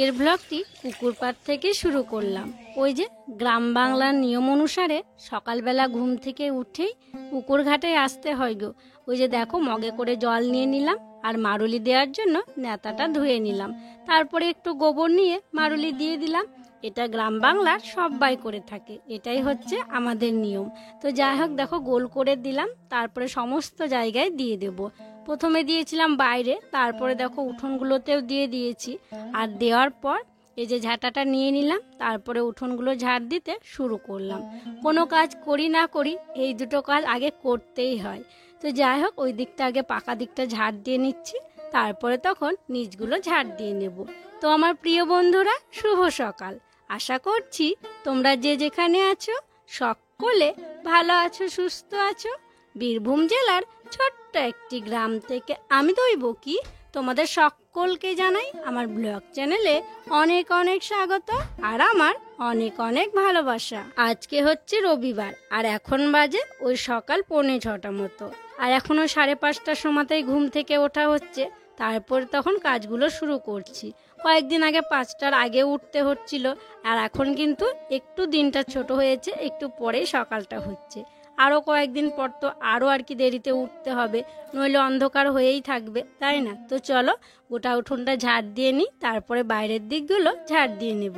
আজকের ব্লগটি পুকুর পাড় থেকে শুরু করলাম। ওই যে গ্রাম বাংলার নিয়ম অনুসারে সকালবেলা ঘুম থেকে উঠেই পুকুর ঘাটে আসতে হয় গো। ওই যে দেখো মগে করে জল নিয়ে নিলাম আর মারুলি দেওয়ার জন্য নেতাটা ধুয়ে নিলাম, তারপরে একটু গোবর নিয়ে মারুলি দিয়ে দিলাম। এটা গ্রাম বাংলার সবাই করে থাকে, এটাই হচ্ছে আমাদের নিয়ম। তো যাই হোক দেখো গোল করে দিলাম, তারপরে সমস্ত জায়গায় দিয়ে দেব। প্রথমে দিয়েছিলাম বাইরে, তারপরে দেখো উঠোনগুলোতেও দিয়ে দিয়েছি। আর দেওয়ার পর এই যে ঝাঁটাটা নিয়ে নিলাম, তারপরে উঠোনগুলো ঝাড় দিতে শুরু করলাম। কোনো কাজ করি না করি এই দুটো কাজ আগে করতেই হয়। তো যাই হোক ওই দিকটা আগে পাকা দিকটা ঝাড় দিয়ে নিচ্ছি, তারপরে তখন নিচগুলো ঝাড় দিয়ে নেব। তো আমার প্রিয় বন্ধুরা, শুভ সকাল। আশা করছি তোমরা যে যেখানে আছো সকলে ভালো আছো, সুস্থ আছো। বীরভূম জেলার ছোট্ট একটি গ্রাম থেকে আমি দৈবকী তোমাদের সকলকে জানাই আমার ব্লগ চ্যানেলে অনেক অনেক স্বাগত আর আমার অনেক অনেক ভালোবাসা। আজকে হচ্ছে রবিবার আর এখন বাজে ওই সকাল 6:45 মতো, আর এখনো 5:30টার সময়তেই ঘুম থেকে ওঠা হচ্ছে। তারপর তখন কাজগুলো শুরু করছি। কয়েকদিন আগে 5টার আগে উঠতে হচ্ছিল, আর এখন কিন্তু একটু দিনটা ছোট হয়েছে, একটু পরেই সকালটা হচ্ছে। আরও কয়েকদিন পর তো আরও আর কি দেরিতে উঠতে হবে, নইলে অন্ধকার হয়েই থাকবে, তাই না? তো চলো গোটা উঠোনটা ঝাড় দিয়ে নিই, তারপরে বাইরের দিকগুলো ঝাড় দিয়ে নেব।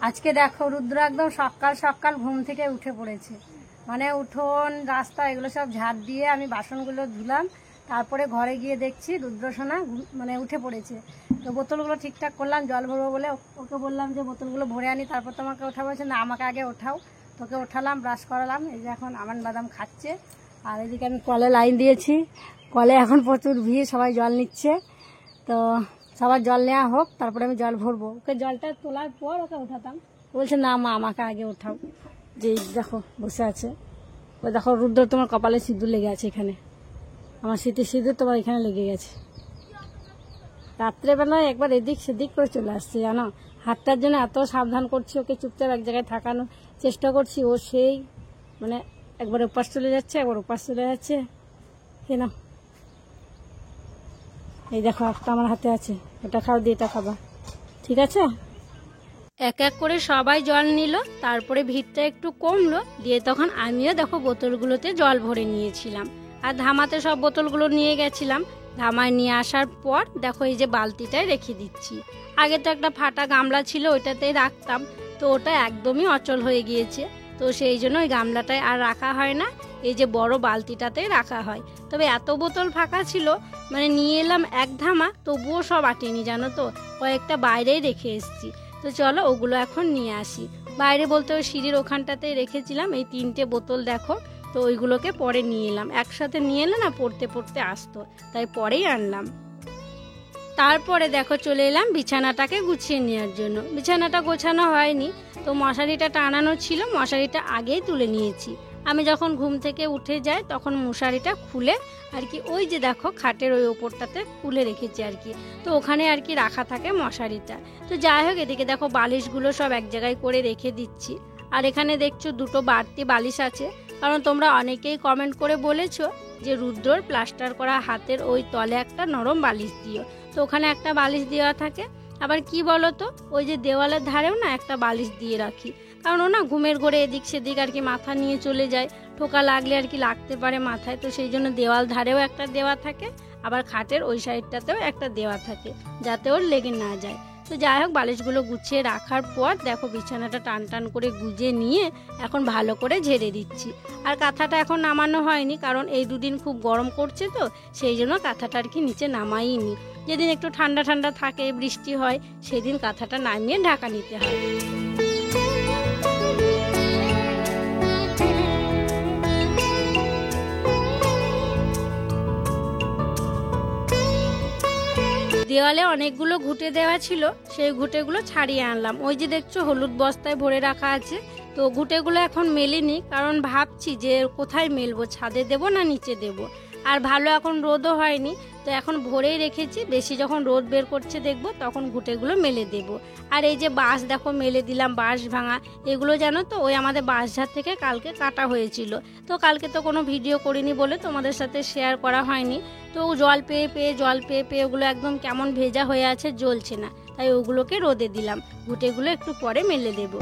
আজকে দেখো রুদ্র একদম সকাল সকাল ঘুম থেকে উঠে পড়েছে, মানে উঠোন রাস্তা এগুলো সব ঝাড় দিয়ে আমি বাসনগুলো ধুলাম। তারপরে ঘরে গিয়ে দেখছি রুদ্রসোনা মানে উঠে পড়েছে। তো বোতলগুলো ঠিকঠাক করলাম, জল ভরবো বলে ওকে বললাম যে বোতলগুলো ভরে আনি, তারপর তোমাকে ওঠাবো। না, আমাকে আগে ওঠাও। তোকে ওঠালাম, ব্রাশ করালাম। এই যে এখন আমান বাদাম খাচ্ছে। আর এদিকে আমি কলে লাইন দিয়েছি, কলে এখন প্রচুর ভিড়, সবাই জল নিচ্ছে। তো সবার জল নেওয়া হোক, তারপরে আমি জল ভরবো। ওকে জলটা তোলার পর ওকে ওঠাতাম। বলছে না মা, আমাকে আগে ওঠাও। যে দেখো বসে আছে, ওই দেখো রুদ্র তোমার কপালে সিঁদুর লেগে আছে, এখানে আমার স্মৃতি সিঁদুর তোমার এখানে লেগে গেছে। রাত্রেবেলায় একবার এদিক সেদিক করে চলে আসছে জানো। হাতটার জন্য এত সাবধান করছি ওকে, চুপচাপ এক জায়গায় থাকানোর চেষ্টা করছি, ও সেই মানে একবার ওপাশ চলে যাচ্ছে, একবার ওপাশ চলে যাচ্ছে। কেন এই দেখো একটা আমার হাতে আছে, এটা খাও দিয়ে এটা খাবা, ঠিক আছে? এক এক করে সবাই জল নিল, তারপরে ভিড়টা একটু কমলো, দিয়ে তখন আমিও দেখো বোতলগুলোতে জল ভরে নিয়েছিলাম। আর ধামাতে সব বোতলগুলো নিয়ে গেছিলাম। ধামায় নিয়ে আসার পর দেখো এই যে বালতিটায় রেখে দিচ্ছি। আগে তো একটা ফাটা গামলা ছিল, ওইটাতেই রাখতাম, তো ওটা একদমই অচল হয়ে গিয়েছে। তো সেই জন্য ওই গামলাটায় আর রাখা হয় না, এই যে বড় বালতিটাতেই রাখা হয়। তবে এত বোতল ফাঁকা ছিল, মানে নিয়ে এলাম এক ধামা, তবুও সব আটেনি জানো তো, কয়েকটা বাইরেই রেখে এসেছি। তো চলো ওগুলো এখন নিয়ে আসি। বাইরে বলতে ওই সিঁড়ির ওখানটাতেই রেখেছিলাম এই 3টে বোতল দেখো। তো ওইগুলোকে পরে নিয়ে এলাম, একসাথে নিয়ে এলে না পড়তে পড়তে আসতো, তাই পরেই আনলাম। তারপরে দেখো চলে এলাম বিছানাটাকে গুছিয়ে নেওয়ার জন্য। বিছানাটা গোছানো হয়নি, তো মশারিটা টানানো ছিল, মশারিটা আগেই তুলে নিয়েছি। আমি যখন ঘুম থেকে উঠে যাই তখন মশারিটা খুলে আর কি ওই যে দেখো খাটের ওই ওপরটাতে খুলে রেখেছি আর কি, তো ওখানে আর কি রাখা থাকে মশারিটা। তো যাই হোক এদিকে দেখো বালিশগুলো সব এক জায়গায় করে রেখে দিচ্ছি। আর এখানে দেখছো 2টো বাড়তি বালিশ আছে, কারণ তোমরা অনেকেই কমেন্ট করে বলেছো যে রুদ্রর প্লাস্টার করা হাতের ওই তলে একটা নরম বালিশ দিও। তো ওখানে একটা বালিশ দেওয়া থাকে। আবার কি বলো তো, ওই যে দেওয়ালের ধারেও না একটা বালিশ দিয়ে রাখি, কারণ ও না ঘুমের ঘোরে এদিক সেদিক আর কি মাথা নিয়ে চলে যায়, ঠোকা লাগলে আর কি লাগতে পারে মাথায়। তো সেই জন্য দেওয়াল ধারেও একটা দেওয়া থাকে, আবার খাটের ওই সাইডটাতেও একটা দেওয়া থাকে, যাতে ওর লেগে না যায়। তো যাই হোক বালিশগুলো গুছিয়ে রাখার পর দেখো বিছানাটা টান টান করে গুজে নিয়ে এখন ভালো করে ঝেড়ে দিচ্ছি। আর কাঁথাটা এখন নামানো হয়নি, কারণ এই 2 দিন খুব গরম করছে, তো সেই জন্য কাঁথাটা আর কি নিচে নামাইনি। যেদিন একটু ঠান্ডা ঠান্ডা থাকে, বৃষ্টি হয়, সেদিন কাঁথাটা নামিয়ে ঢাকা নিতে হয়। দেওয়ালে অনেকগুলো ঘুঁটে দেওয়া ছিল, সেই ঘুঁটেগুলো ছাড়িয়ে আনলাম। ওই যে দেখছো হলুদ বস্তায় ভরে রাখা আছে। তো ঘুঁটেগুলো এখন মেলিনি, কারণ ভাবছি যে কোথায় মেলবো, ছাদে দেবো না নিচে দেবো। আর ভালো এখন রোদও হয়নি, তো এখন ভরেই রেখেছি, বেশি যখন রোদ বের করছে দেখবো তখন ঘুঁটেগুলো মেলে দেবো। আর এই যে বাঁশ দেখো মেলে দিলাম, বাঁশ ভাঙা এগুলো জানো তো ওই আমাদের বাঁশঝাড় থেকে কালকে কাটা হয়েছিল। তো কালকে তো কোনো ভিডিও করিনি বলে তোমাদের সাথে শেয়ার করা হয়নি। তো জল পেয়ে পেয়ে ওগুলো একদম কেমন ভেজা হয়ে আছে, জ্বলছে না। তাই ওগুলোকে রোদে দিলাম। ঘুঁটেগুলো একটু পরে মেলে দেবো।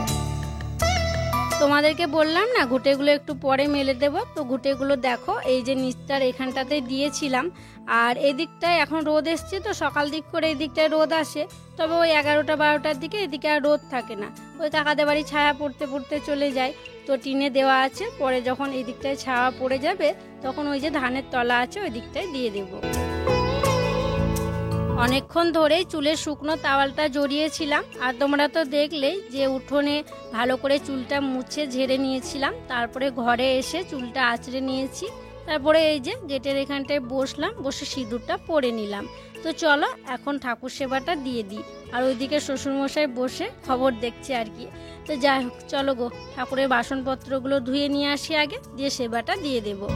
তোমাদেরকে বললাম না ঘুঁটেগুলো একটু পরে মেলে দেব। তো ঘুঁটেগুলো দেখো এই যে নিচটার এখানটাতে দিয়েছিলাম, আর এদিকটায় এখন রোদ এসছে, তো সকাল দিক করে এই দিকটায় রোদ আসে, তবে ওই 11টা 12টার দিকে এদিকে আর রোদ থাকে না, ওই কাকাদের বাড়ি ছায়া পড়তে পড়তে চলে যায়। তো টিনে দেওয়া আছে, পরে যখন এই দিকটায় ছায়া পড়ে যাবে তখন ওই যে ধানের তলা আছে ওই দিকটায় দিয়ে দেবো। অনেকক্ষণ ধরেই চুলের শুকনো তাওয়ালটা জড়িয়েছিলাম, আর তোমরা তো দেখলেই যে উঠোনে ভালো করে চুলটা মুছে ঝেড়ে নিয়েছিলাম, তারপরে ঘরে এসে চুলটা আঁচড়ে নিয়েছি, তারপরে এই যে গেটের এখানটায় বসলাম, বসে সিঁদুরটা পরে নিলাম। তো চলো এখন ঠাকুর সেবাটা দিয়ে দিই, আর ওইদিকে শ্বশুরমশাই বসে খবর দেখছে আর কি। তো যাই হোক চলো গো, ঠাকুরের বাসনপত্রগুলো ধুয়ে নিয়ে আসি আগে, দিয়ে সেবাটা দিয়ে দেবো।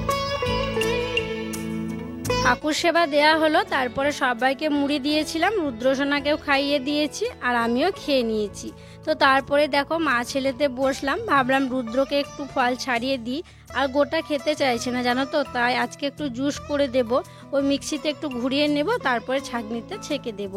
ঠাকুর সেবা দেয়া হলো, তারপরে সবাইকে মুড়ি দিয়েছিলাম, রুদ্রসোনাকেও খাইয়ে দিয়েছি আর আমিও খেয়ে নিয়েছি। তো তারপরে দেখো মা ছেলেতে বসলাম, ভাবলাম রুদ্রকে একটু ফল ছাড়িয়ে দিই, আর গোটা খেতে চাইছে না জানো তো, তাই আজকে একটু জুস করে দেব, ওই মিক্সিতে একটু ঘুরিয়ে নেব, তারপরে ছাঁকনিতে ছেঁকে দেব।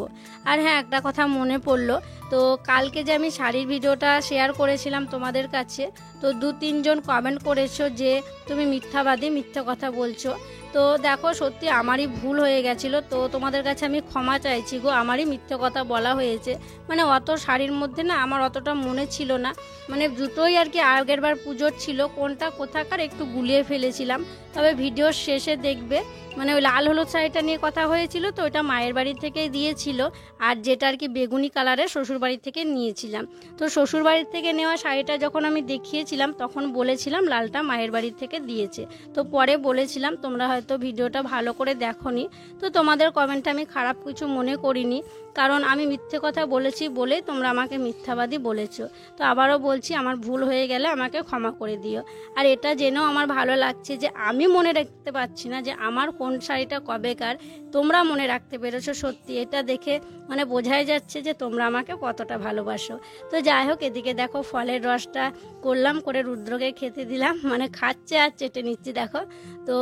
আর হ্যাঁ, একটা কথা মনে পড়লো, তো কালকে যে আমি শাড়ির ভিডিওটা শেয়ার করেছিলাম তোমাদের কাছে, তো 2-3 জন কমেন্ট করেছো যে তুমি মিথ্যাবাদী, মিথ্যা কথা বলছো। তো দেখো সত্যি আমারই ভুল হয়ে গেছিলো, তো তোমাদের কাছে আমি ক্ষমা চাইছি গো, আমারই মিথ্যে কথা বলা হয়েছে। মানে অত শাড়ির মধ্যে না আমার অতটা মনে ছিল না, মানে দুটোই আর কি আগের বার পুজোর ছিল, কোনটা কোথাকার একটু গুলিয়ে ফেলেছিলাম। তবে ভিডিওর শেষে দেখবে মানে ওই লাল হলুদ শাড়িটা নিয়ে কথা হয়েছিল, তো ওটা মায়ের বাড়ি থেকে দিয়েছিল, আর যেটা আর কি বেগুনি কালারের শ্বশুর বাড়ি থেকে নিয়েছিলাম। তো শ্বশুর বাড়ির থেকে নেওয়া শাড়িটা যখন আমি দেখিয়েছিলাম তখন বলেছিলাম লালটা মায়ের বাড়ি থেকে দিয়েছে। তো পরে বলেছিলাম তোমরা হয়তো ভিডিওটা ভালো করে দেখোনি, তো তোমাদের কমেন্টে আমি খারাপ কিছু মনে করিনি, কারণ আমি মিথ্যে কথা বলেছি বলেই তোমরা আমাকে মিথ্যাবাদী বলেছো। তো আবারও বলছি, আমার ভুল হয়ে গেলে আমাকে ক্ষমা করে দিও। আর এটা জেনেও আমার ভালো লাগছে যে আমি মনে রাখতে পারছি না যে আমার কোন শাড়িটা কবেকার, তোমরা মনে রাখতে পেরেছো। সত্যি এটা দেখে মানে বোঝাই যাচ্ছে যে তোমরা আমাকে কতটা ভালোবাসো। তো যাই হোক, এদিকে দেখো ফলের রসটা করলাম, করে রুদ্রকে খেতে দিলাম, মানে খাচ্ছে আর চেটে নিচ্ছি দেখো। তো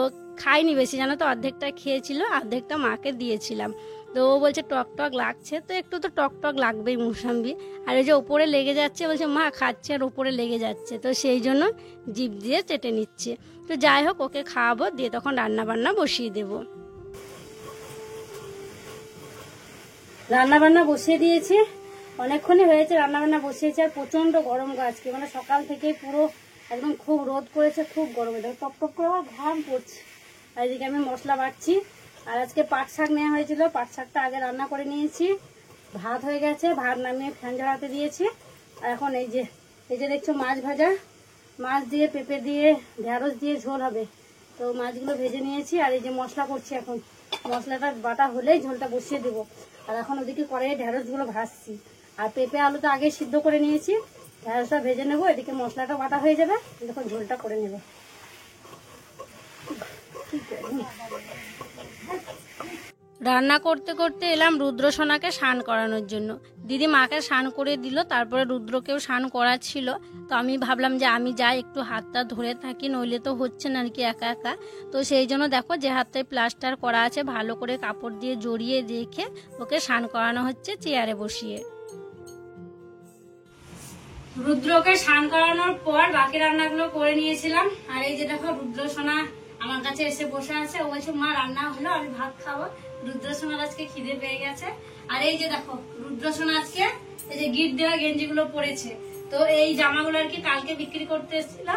খাইনি বেশি জানো তো, অর্ধেকটা খেয়েছিল, অর্ধেকটা মাকে দিয়েছিলাম। তো ও বলছে টক টক লাগছে, তো একটু তো টক টক লাগবেই মুসাম্বি। আর এই যে ওপরে লেগে যাচ্ছে, বলছে মা খাচ্ছে আর ওপরে লেগে যাচ্ছে, তো সেই জন্য জিভ দিয়ে চেটে নিচ্ছে। তো যাই হোক, ওকে খাওয়াবো, দিয়ে তখন রান্না বান্না বসিয়ে দেবো। রান্নাবান্না বসিয়ে দিয়েছি, অনেকক্ষণই হয়েছে রান্নাবান্না বসিয়েছি, আর প্রচণ্ড গরম আজকে, মানে সকাল থেকে পুরো একদম খুব রোদ করেছে, খুব গরম, এটা টপ টপ করে ঘাম পড়ছে। আর এদিকে আমি মশলা বাটছি, আর আজকে পাট শাক নেওয়া হয়েছিল, পাট শাকটা আগে রান্না করে নিয়েছি, ভাত হয়ে গেছে, ভাত নামিয়ে ফ্যান ঝরাতে দিয়েছি। আর এখন এই যে দেখছো মাছ ভাজা, মাছ দিয়ে পেঁপে দিয়ে ঢেঁড়স দিয়ে ঝোল হবে, তো মাছগুলো ভেজে নিয়েছি। আর এই যে মশলা করছি, এখন মশলাটা বাটা হলেই ঝোলটা বসিয়ে দেবো। আর এখন ওদিকে কড়াইয়ে ঢেঁড়সগুলো ভাজছি, আর পেঁপে আলুটা আগে সিদ্ধ করে নিয়েছি, ঢেঁড়সটা ভেজে নেবো, এদিকে মশলাটা বাটা হয়ে যাবে, দেখো ঝোলটা করে নেবো। রান্না করতে করতে এলাম রুদ্রসোনাকে স্নান করানোর জন্য। দিদি মাকে স্নান করে দিল, তারপরে রুদ্রকেও স্নান করাচ্ছিল। তো আমি ভাবলাম যে আমি যাই একটু হাতটা ধরে থাকি, নইলে তো হচ্ছে না আর কি একা একা। তো সেই জন্য দেখো যে হাতটায় প্লাস্টার করা আছে, ভালো করে কাপড় দিয়ে জড়িয়ে রেখে ওকে স্নান করানো হচ্ছে চেয়ারে বসিয়ে। রুদ্রকে স্নান করানোর পর বাকি রান্নাগুলো করে নিয়েছিলাম। আর এই যে দেখো রুদ্রসোনা আমার কাছে এসে বসে আছে, ও বলছে মা রান্না হলো, আমি ভাত খাবো। রুদ্রসোনার আজকে খিদে পেয়ে গেছে। আর এই যে দেখো রুদ্রসোনা আজকে এই যে গিট দেওয়া গেঞ্জিগুলো পরেছে, তো এই জামাগুলো আর কি কালকে বিক্রি করতে এসেছিল,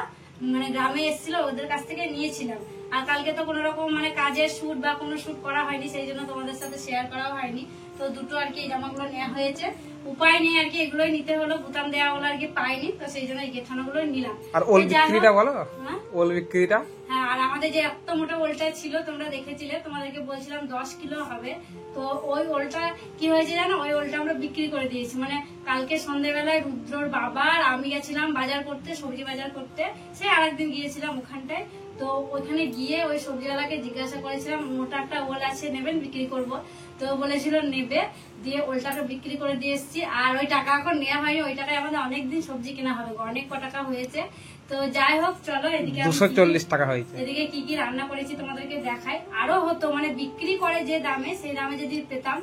মানে গ্রামে এসেছিল, ওদের কাছ থেকে নিয়েছিলাম। আর কালকে তো কোনো রকম মানে কাজের শুট বা কোনো শুট করা হয়নি, সেই জন্য তোমাদের সাথে শেয়ার করাও হয়নি। তো দুটো আর কি এই জামাগুলো নেওয়া হয়েছে, উপায় নেই আর কি এগুলোই নিতে হলো, বুতাম দেওয়া গুলো আর কি পাইনি, তো সেই জন্য এই গেঠানোগুলোই নিলাম। আর ওল বিক্রিটা বলো, ওল বিক্রিটা। হ্যাঁ, আর আমাদের যে এত মোটা ওলটা ছিল তোমরা দেখেছিলে, তোমাদেরকে বলছিলাম 10 কিলো হবে, তো ওই ওলটা কি হয়েছে জানো, ওই ওলটা আমরা বিক্রি করে দিয়েছি। মানে কালকে সন্ধ্যেবেলায় রুদ্রর বাবা আর আমি গেছিলাম বাজার করতে, সবজি বাজার করতে, সে আরেকদিন গিয়েছিলাম ওখানটায়। তো ওখানে গিয়ে ওই সবজিওয়ালাকে জিজ্ঞাসা করেছিলাম মোটা একটা ওল আছে নেবেন, বিক্রি করব, তো বলেছিল নেবে, দিয়ে ওলটাকে বিক্রি করে দিয়ে এসেছি। আর ওই টাকা এখন নেওয়া হয়নি, ওই টাকায় আমাদের অনেকদিন সবজি কেনা হবে, অনেক ক টাকা হয়েছে। তো যাই হোক চলো এদিকে 240 টাকা হয়েছে। এদিকে কি কি রান্না করেছি তোমাদেরকে দেখাই। আরো হতো মানে বিক্রি করে যে দামে সেই দামে যদি পেতাম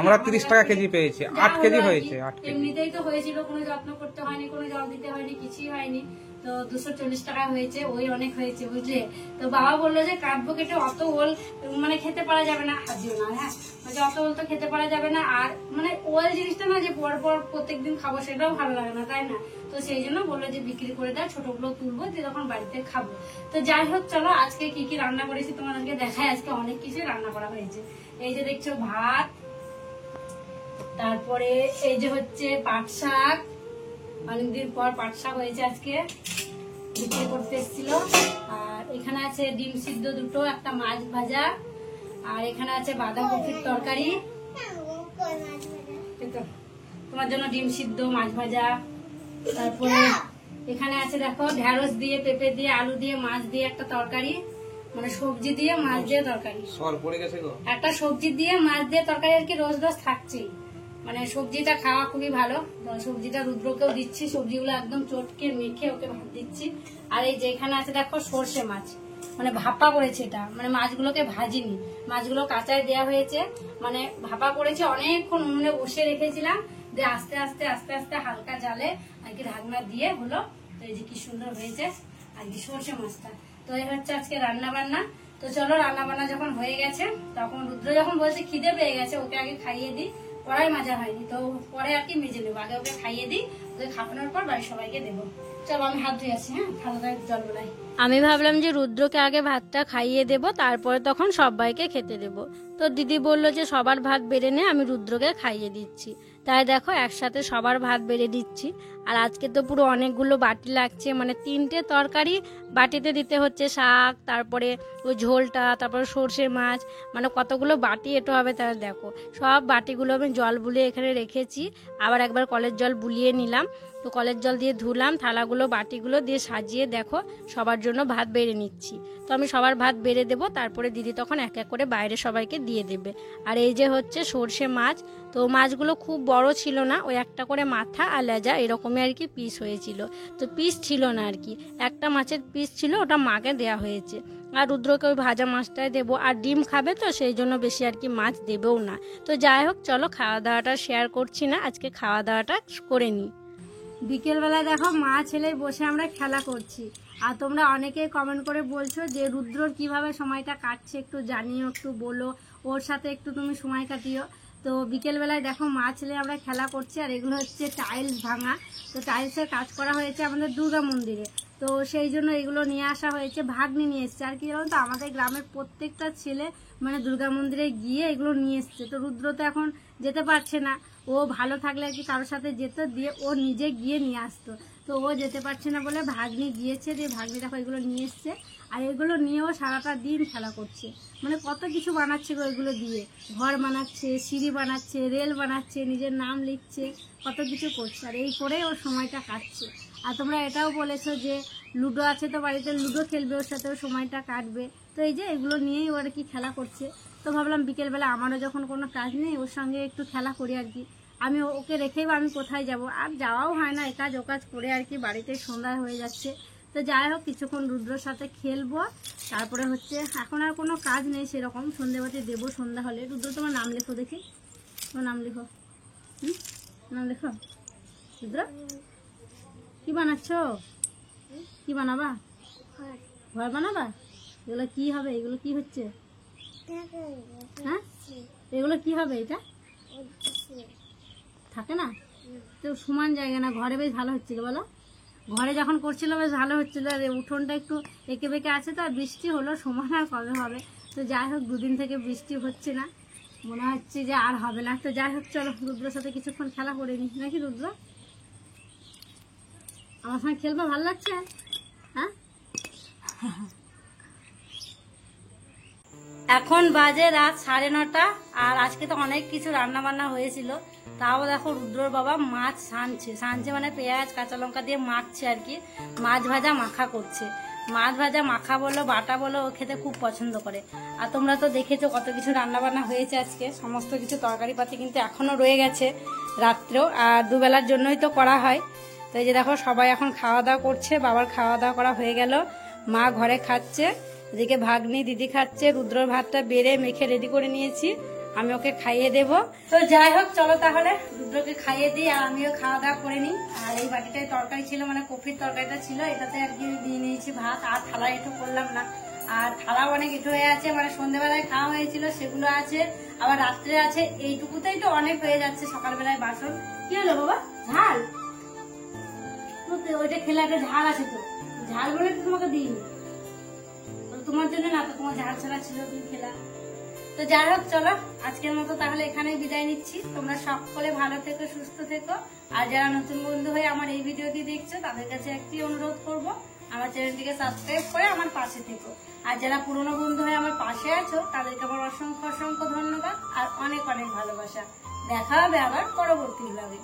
আমরা 30 টাকা কেজি পেয়েছি, 8 কেজি হয়েছে। 8 কেজি এমনিতেই তো হয়েছিল, কোনো যত্ন করতে হয়নি, কোনো জল দিতে হয়নি, কিছুই হয়নি। তো 240 টাকা হয়েছে, ওই অনেক হয়েছে বুঝলে। তো বাবা বললো যে কাটবো, কেটে অত ওল মানে খেতে পারা যাবে না, হাজিও না, হ্যাঁ বলছে অত ওল তো খেতে পারা যাবে না। আর মানে ওল জিনিসটা না যে পর পর প্রত্যেকদিন খাবো সেটাও ভালো লাগে না, তাই না? তো সেই জন্য বললো যে বিক্রি করে দেয়, ছোটগুলো তুলবো যে তখন বাড়িতে খাবো। তো যাই হোক চলো আজকে কি কি রান্না করেছি তোমাদেরকে দেখাই। আজকে অনেক কিছু রান্না করা হয়েছে। এই যে দেখছো ভাত, তারপরে এই যে হচ্ছে পাট শাক, অনেকদিন পর পাট শাক হয়েছে আজকে, বিক্রি করতে এসেছিল। আর এখানে আছে ডিম সিদ্ধ দুটো, একটা মাছ ভাজা, আর এখানে আছে বাঁধাকপির তরকারি, তোমার জন্য ডিম সিদ্ধ মাছ ভাজা। তারপরে এখানে আছে দেখো ঢেঁড়স দিয়ে, পেঁপে দিয়ে, আলু দিয়ে, মাছ দিয়ে একটা তরকারি, মানে সবজি দিয়ে মাছ দিয়ে তরকারি। একটা সবজি দিয়ে মাছ দিয়ে তরকারি আর কি রোজ রোজ থাকছেই, মানে সবজিটা খাওয়া খুবই ভালো। সবজিটা রুদ্রকেও দিচ্ছি, সবজিগুলো একদম চটকে মেখে ওকে ভাত দিচ্ছি। আর এই যে এখানে আছে দেখো সর্ষে মাছ, মানে ভাপা করেছে এটা, মানে মাছগুলোকে ভাজিনি, মাছগুলো কাঁচায় দেওয়া হয়েছে, মানে ভাপা করেছে। অনেকক্ষণ উনুনে বসে রেখেছিলাম, দিয়ে আস্তে আস্তে আস্তে আস্তে হালকা জালে আর কি ঢাকনা দিয়ে হলো। তো এই যে কি সুন্দর হয়েছে আর কি সর্ষে মাছটা। তো এই হচ্ছে আজকে রান্না বান্না। তো চলো রান্না বান্না যখন হয়ে গেছে, তখন রুদ্র যখন বলছে খিদে পেয়ে গেছে, ওকে আগে খাইয়ে দিই, কড়াই মাজা হয়নি, তো পরে আর কি মেজে নেবো, আগে ওকে খাইয়ে দিই, ওকে খাওয়ানোর পর বাড়ির সবাইকে দেবো। চলো আমি হাত ধুয়ে আসি, হ্যাঁ খাওয়া জল বেলাই। আমি ভাবলাম যে রুদ্রকে আগে ভাতটা খাইয়ে দেব, তারপরে তখন সবাইকে খেতে দেব। তো দিদি বললো যে সবার ভাত বেড়ে নে, আমি রুদ্রকে খাইয়ে দিচ্ছি। তাই দেখো একসাথে সবার ভাত বেড়ে দিচ্ছি। আর আজকে তো পুরো অনেকগুলো বাটি লাগছে, মানে 3টে তরকারি বাটিতে দিতে হচ্ছে, শাক, তারপরে ওই ঝোলটা, তারপরে সর্ষে মাছ, মানে কতগুলো বাটি এটো হবে। তাহলে দেখো সব বাটিগুলো আমি জল বুলিয়ে এখানে রেখেছি, আবার একবার কলের জল বুলিয়ে নিলাম। তো কলের জল দিয়ে ধুলাম থালাগুলো, বাটিগুলো দিয়ে সাজিয়ে দেখো সবার জন্য ভাত বেড়ে নিচ্ছি। তো আমি সবার ভাত বেড়ে দেবো, তারপরে দিদি তখন এক এক করে বাইরে সবাইকে দিয়ে দেবে। আর এই যে হচ্ছে সর্ষে মাছ, তো মাছগুলো খুব বড় ছিল না, ওই একটা করে মাথা আর লেজা এরকমই আর কি পিস হয়েছিল। তো পিস ছিল না আর কি, একটা মাছের পিস ছিল, ওটা মাকে দেয়া হয়েছে। আর রুদ্রকে ওই ভাজা মাছটাই দেবো, আর ডিম খাবে তো সেই জন্য বেশি আর কি মাছ দেবেও না। তো যাই হোক চলো খাওয়া দাওয়াটা শেয়ার করছি না, আজকে খাওয়া দাওয়াটা করে নিই। বিকেলবেলায় দেখো মা ছেলে বসে আমরা খেলা করছি। আর তোমরা অনেকে কমেন্ট করে বলছো যে রুদ্রর কিভাবে সময়টা কাটছে একটু জানিও, একটু বলো, ওর সাথে একটু তুমি সময় কাটিও। তো বিকেলবেলায় দেখো মা ছেলে আমরা খেলা করছি। আর এগুলো হচ্ছে টাইলস ভাঙা, তো টাইলসের কাজ করা হয়েছে আমাদের দুর্গা মন্দিরে, তো সেই জন্য এগুলো নিয়ে আসা হয়েছে, ভাগ্নি নিয়ে এসছে। আর কি জানো তো আমাদের গ্রামের প্রত্যেকটা ছেলে মানে দুর্গা মন্দিরে গিয়ে এগুলো নিয়ে এসছে। তো রুদ্র তো এখন যেতে পারছে না, ও ভালো থাকলে আর কি কারোর সাথে যেত, দিয়ে ও নিজে গিয়ে নিয়ে আসতো। তো ও যেতে পারছে না বলে ভাগ্নি গিয়েছে, দিয়ে ভাগ্নি দেখো এগুলো নিয়ে এসছে। আর এগুলো নিয়েও সারাটা দিন খেলা করছে, মানে কত কিছু বানাচ্ছে গো এগুলো দিয়ে, ঘর বানাচ্ছে, সিঁড়ি বানাচ্ছে, রেল বানাচ্ছে, নিজের নাম লিখছে, কত কিছু করছে। আর এই করে ওর সময়টা কাটছে। আর তোমরা এটাও বলেছো যে লুডো আছে তো বাড়িতে, লুডো খেলবে, ওর সাথেও সময়টা কাটবে। তো এই যে এগুলো নিয়েই ওর কি খেলা করছে। তো ভাবলাম বিকেলবেলা আমারও যখন কোনো কাজ নেই ওর সঙ্গে একটু খেলা করি আর কি। আমি ওকে রেখেই আমি কোথায় যাব, আর যাওয়াও হয় না, এ কাজ ও কাজ করে আর কি বাড়িতে সন্ধ্যা হয়ে যাচ্ছে। তো যাই হোক কিছুক্ষণ রুদ্রর সাথে খেলবো, তারপরে হচ্ছে এখন আর কোনো কাজ নেই সেরকম, সন্ধ্যেবাতি দেবো সন্ধ্যা হলে। রুদ্র তোমার নাম লেখো দেখি, তোমার নাম লেখো, নাম লেখো। রুদ্র কি বানাচ্ছ, কি বানাবা, ঘর বানাবা? এগুলো কি হবে, এগুলো কি হচ্ছে, হ্যাঁ এগুলো কি হবে, এটা থাকে না তো সমান জায়গা না, ঘরে বেশ ভালো হচ্ছিল বলো, ঘরে যখন করছিল বেশ ভালো হচ্ছিল। আর উঠোনটা একটু এঁকে বেঁকে আছে তো, আর বৃষ্টি হলো, সমান আর কবে হবে। তো যাই হোক দুদিন থেকে বৃষ্টি হচ্ছে না, মনে হচ্ছে যে আর হবে না। তো যাই হোক চলো রুদ্রের সাথে কিছুক্ষণ খেলা করে নি, নাকি রুদ্র আমার সঙ্গে খেলবা, ভালো লাগছে? হ্যাঁ এখন বাজে রাত 9:30, আর আজকে তো অনেক কিছু রান্না বান্না হয়েছিল। তাও দেখো রুদ্রর বাবা মাছ ছানছে মানে পেঁয়াজ কাঁচা লঙ্কা দিয়ে মাখছে আর কি, মাছ ভাজা মাখা করছে। মাছ ভাজা মাখা বলো বাটা বলো ও খেতে খুব পছন্দ করে। আর তোমরা তো দেখেছো কত কিছু রান্না বান্না হয়েছে আজকে, সমস্ত কিছু তরকারি পাতি কিন্তু এখনো রয়ে গেছে রাত্রেও, আর দুবেলার জন্যই তো করা হয়। তো এই যে দেখো সবাই এখন খাওয়া দাওয়া করছে, বাবার খাওয়া দাওয়া করা হয়ে গেল, মা ঘরে খাচ্ছে, এদিকে ভাগ্নি দিদি খাচ্ছে, রুদ্রর ভাতটা বেড়ে মেখে রেডি করে নিয়েছি, আমি ওকে খাইয়ে দেব। তো যাই হোক চলো তাহলে রুদ্রকে খাইয়ে দিই আর আমিও খাওয়া দাওয়া করে নিই। আর এই বাটিটায় তরকারি ছিল, মানে কপির তরকারিটা ছিল, এটাতে আর কি দিয়ে নিয়েছি ভাত, আর থালা একটু করলাম না, আর থালাও অনেক একটু হয়ে আছে, মানে সন্ধ্যেবেলায় খাওয়া হয়েছিল সেগুলো আছে, আবার রাত্রে আছে, এইটুকুতেই তো অনেক হয়ে যাচ্ছে সকালবেলায় বাসন। কি হলো বাবা? ঝাল? ওইটা খেলে একটা ঝাল আছে, তো ঝাল বলে তো তোমাকে দিইনি, তোমার জন্য না, তো তোমার ঝাল ছাড়া ছিল, তুমি খেলা। তো যাই হোক চলো আজকের মতো তাহলে এখানেই বিদায় নিচ্ছি। তোমরা সকলে ভালো থেকো, সুস্থ থেকো। আর যারা নতুন বন্ধু হয়ে আমার এই ভিডিওটি দেখছো তাদের কাছে একটি অনুরোধ করব, আমার চ্যানেলটিকে সাবস্ক্রাইব করে আমার পাশে থেকো। আর যারা পুরনো বন্ধু হয়ে আমার পাশে আছো তাদেরকে আমার অসংখ্য অসংখ্য ধন্যবাদ আর অনেক অনেক ভালোবাসা। দেখা হবে আবার পরবর্তী ব্লগে।